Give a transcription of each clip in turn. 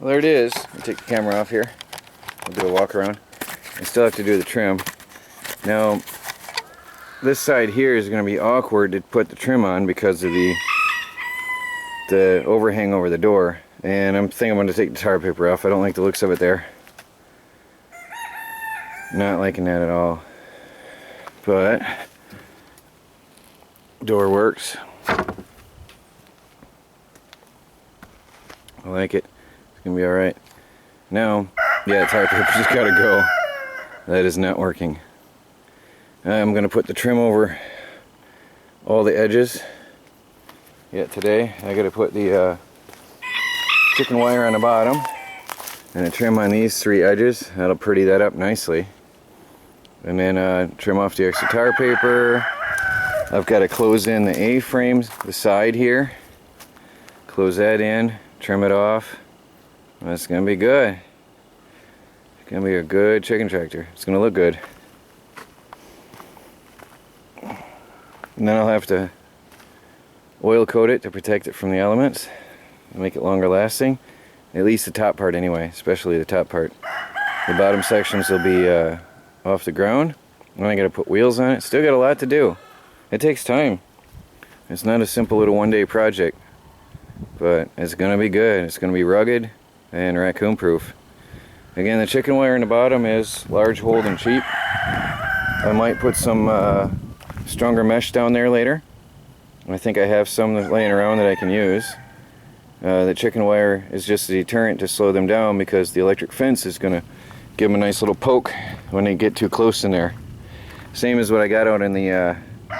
Well, there it is. I'll take the camera off here. I'll do a walk around. I still have to do the trim. Now, this side here is going to be awkward to put the trim on because of the overhang over the door. And I'm thinking I'm going to take the tar paper off. I don't like the looks of it there. Not liking that at all. But door works. I like it. It's gonna be alright. Now, yeah, tar paper just gotta go. That is not working. I'm gonna put the trim over all the edges. Yeah, today I gotta put the chicken wire on the bottom and a trim on these 3 edges. That'll pretty that up nicely. And then trim off the extra tar paper. I've got to close in the A-frames, the side here. Close that in, trim it off. That's going to be good. It's going to be a good chicken tractor. It's going to look good. And then I'll have to oil coat it to protect it from the elements. Make it longer lasting. At least the top part anyway, especially the top part. The bottom sections will be off the ground. And I got to put wheels on it. Still got a lot to do. It takes time. It's not a simple little one-day project. But it's going to be good. It's going to be rugged and raccoon proof. Again, the chicken wire in the bottom is large hold and cheap. I might put some stronger mesh down there later. I think I have some laying around that I can use. The chicken wire is just a deterrent to slow them down because the electric fence is going to give them a nice little poke when they get too close in there. Same as what I got out in the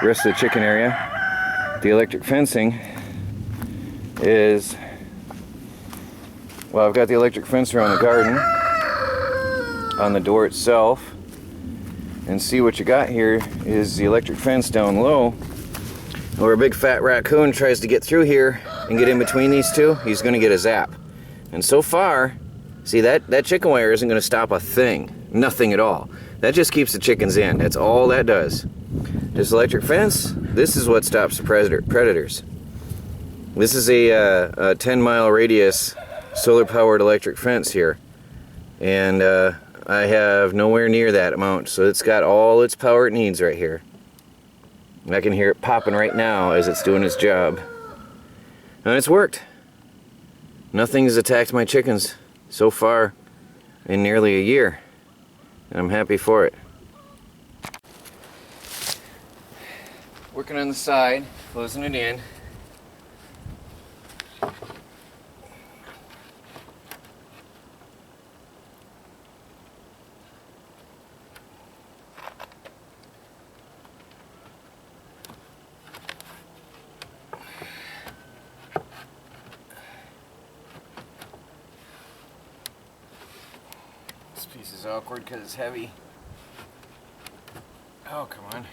rest of the chicken area. The electric fencing is, well, I've got the electric fence around the garden on the door itself, and see what you got here is the electric fence down low where a big fat raccoon tries to get through here and get in between these two. He's going to get a zap. And so far, see, that chicken wire isn't going to stop a thing. Nothing at all. That just keeps the chickens in. That's all that does. This electric fence, this is what stops the predators. This is a 10-mile radius solar-powered electric fence here. And I have nowhere near that amount, so it's got all its power it needs right here. I can hear it popping right now as it's doing its job. And it's worked. Nothing has attacked my chickens so far in nearly a year. And I'm happy for it. Working on the side, closing it in. This piece is awkward because it's heavy. Oh, come on.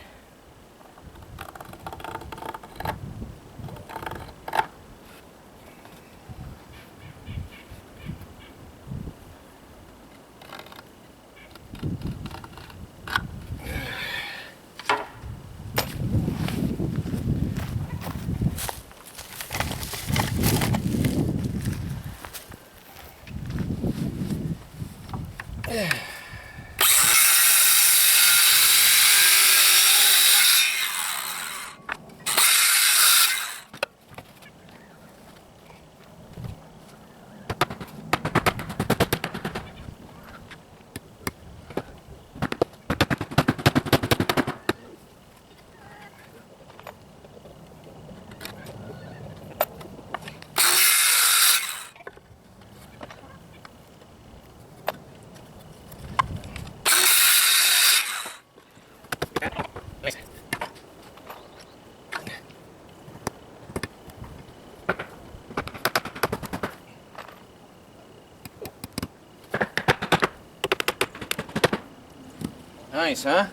Nice, huh?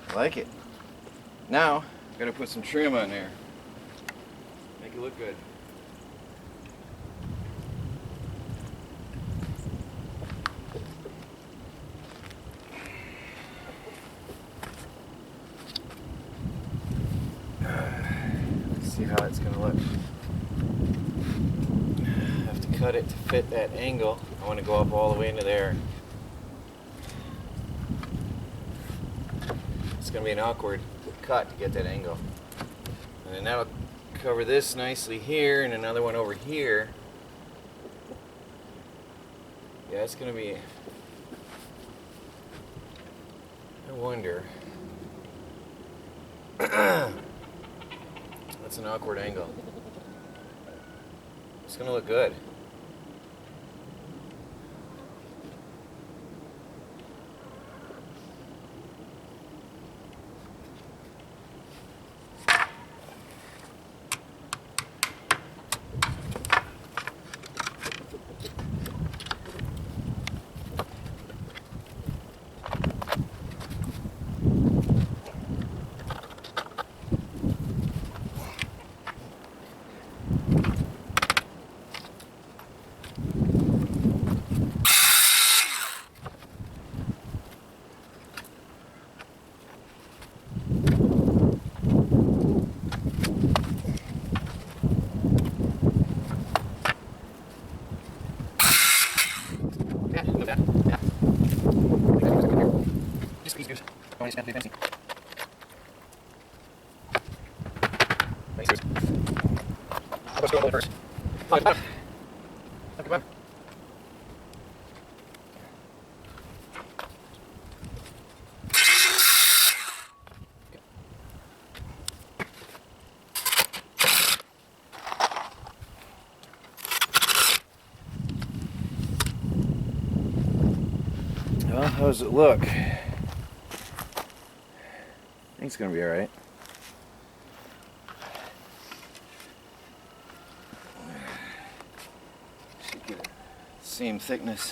I like it. Now, I'm gonna put some trim on there. Make it look good. Let's see how it's gonna look. I have to cut it to fit that angle. I want to go up all the way into there. It's going to be an awkward cut to get that angle. And then that'll cover this nicely here, and another one over here. Yeah, it's going to be... I wonder... That's an awkward angle. It's going to look good. Let's go first. Well, how does it look? I think it's going to be alright. Should get it same thickness.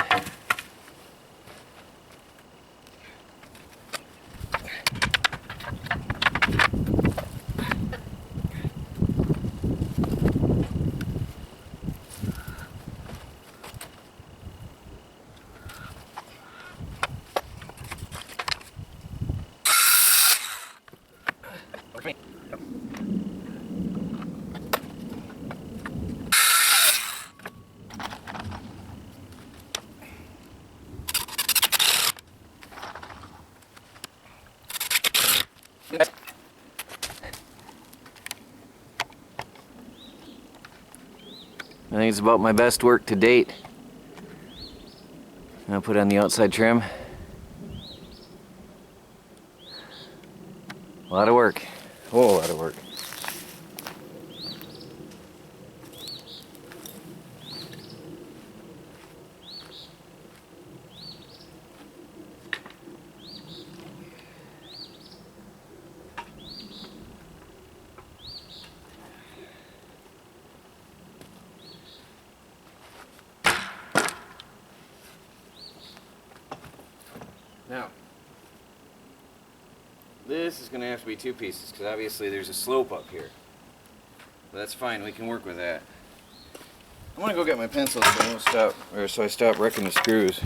I think it's about my best work to date. I'll put on the outside trim. A lot of work. A whole lot of work. Now, this is going to have to be two pieces because obviously there's a slope up here. But that's fine, we can work with that. I'm going to go get my pencil so I won't stop, or so I stop wrecking the screws.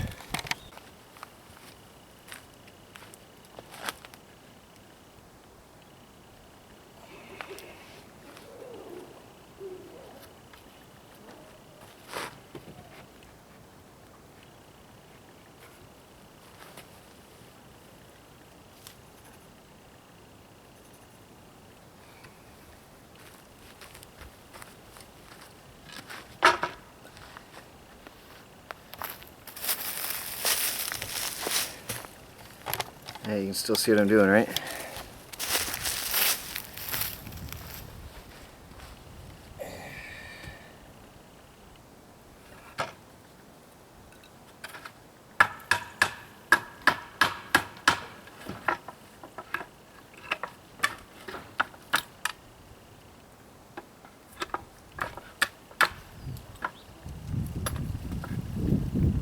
Yeah, you can still see what I'm doing, right?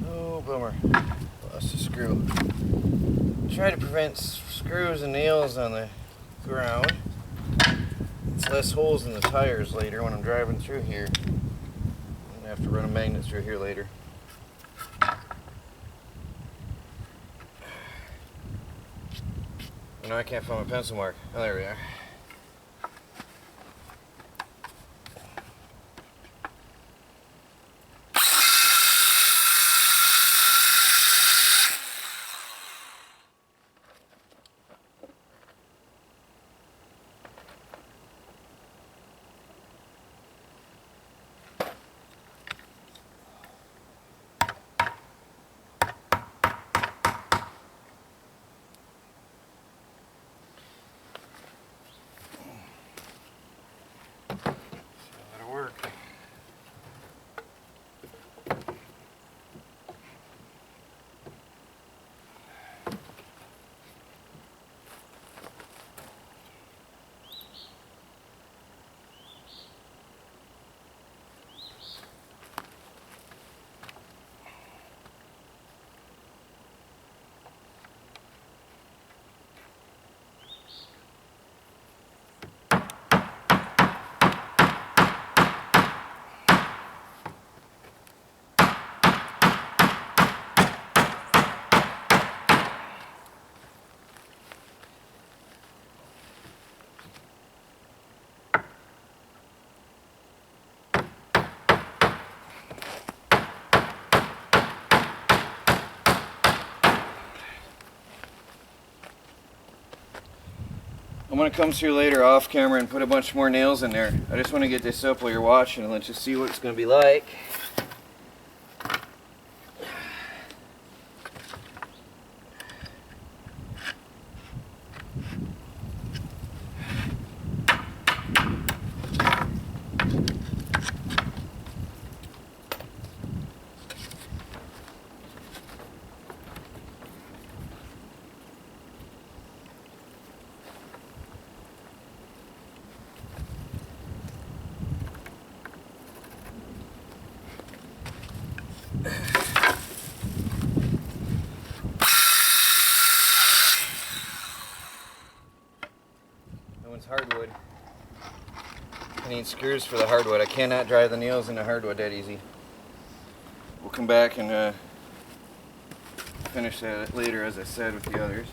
Oh, bummer. Lost a screw. Try to prevent screws and nails on the ground. It's less holes in the tires later when I'm driving through here. I'm gonna have to run a magnet through here later. Now I can't find my pencil mark. Oh, there we are. going to come through later off camera and put a bunch more nails in there. I just want to get this up while you're watching and let you see what it's going to be like. Hardwood. I need screws for the hardwood. I cannot drive the nails into hardwood that easy. We'll come back and finish that later, as I said, with the others.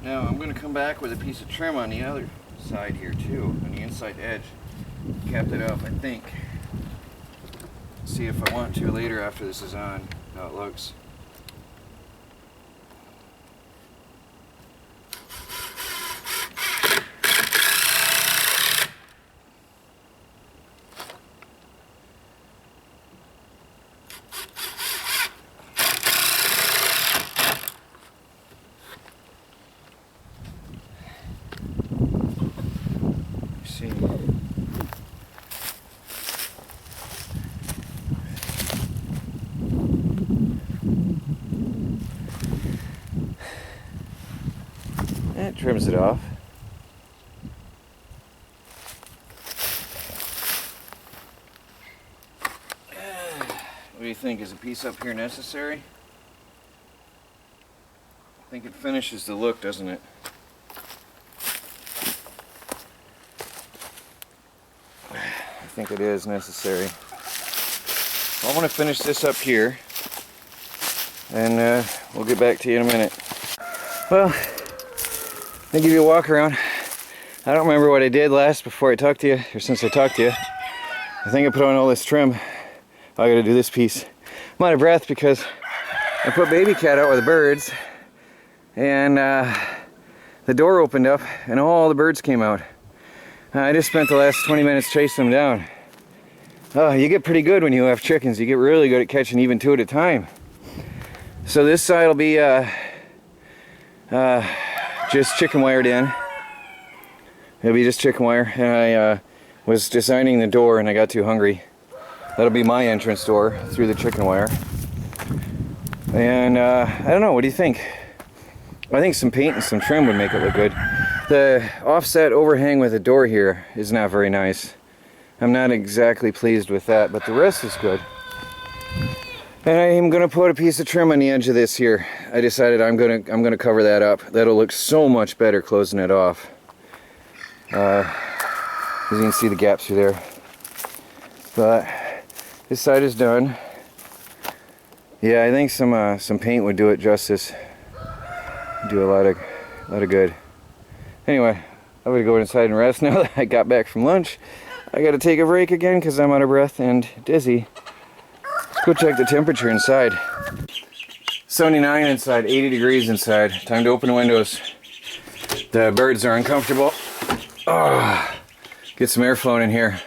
Now I'm going to come back with a piece of trim on the other side here too, on the inside edge. Cap it up, I think. See if I want to later after this is on, how it looks. That trims it off. What do you think? Is a piece up here necessary? I think it finishes the look, doesn't it? I think it is necessary. I want to finish this up here, and we'll get back to you in a minute. Well, I'll give you a walk around. I don't remember what I did last before I talked to you, or since I talked to you. I think I put on all this trim. I gotta do this piece. I'm out of breath because I put baby cat out with the birds, and the door opened up and all the birds came out. I just spent the last 20 minutes chasing them down. Oh, you get pretty good when you have chickens. You get really good at catching even two at a time. So this side will be just chicken wired in. It'll be just chicken wire, and I was designing the door and I got too hungry. That'll be my entrance door through the chicken wire. And I don't know, what do you think? I think some paint and some trim would make it look good. The offset overhang with the door here is not very nice. I'm not exactly pleased with that, but the rest is good. And I am gonna put a piece of trim on the edge of this here. I decided I'm gonna cover that up. That'll look so much better closing it off. As you can see the gaps through there. But this side is done. Yeah, I think some paint would do it justice. Do a lot of good. Anyway, I'm gonna go inside and rest now that I got back from lunch. I gotta take a break again because I'm out of breath and dizzy. Let's go check the temperature inside. 79 inside, 80 degrees inside. Time to open the windows. The birds are uncomfortable. Oh, get some airflow in here.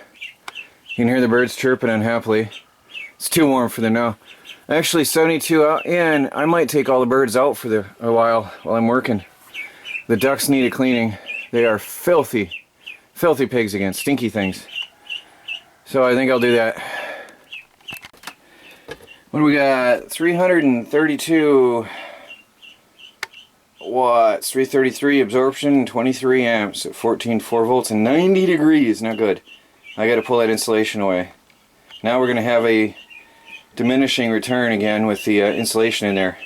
You can hear the birds chirping unhappily. It's too warm for them now. Actually, 72 out, and I might take all the birds out for a while I'm working. The ducks need a cleaning. They are filthy, filthy pigs again, stinky things. So I think I'll do that. What do we got? 332 watts, 333 absorption, 23 amps at 14.4 volts and 90 degrees. Not good. I got to pull that insulation away. Now we're going to have a diminishing return again with the insulation in there.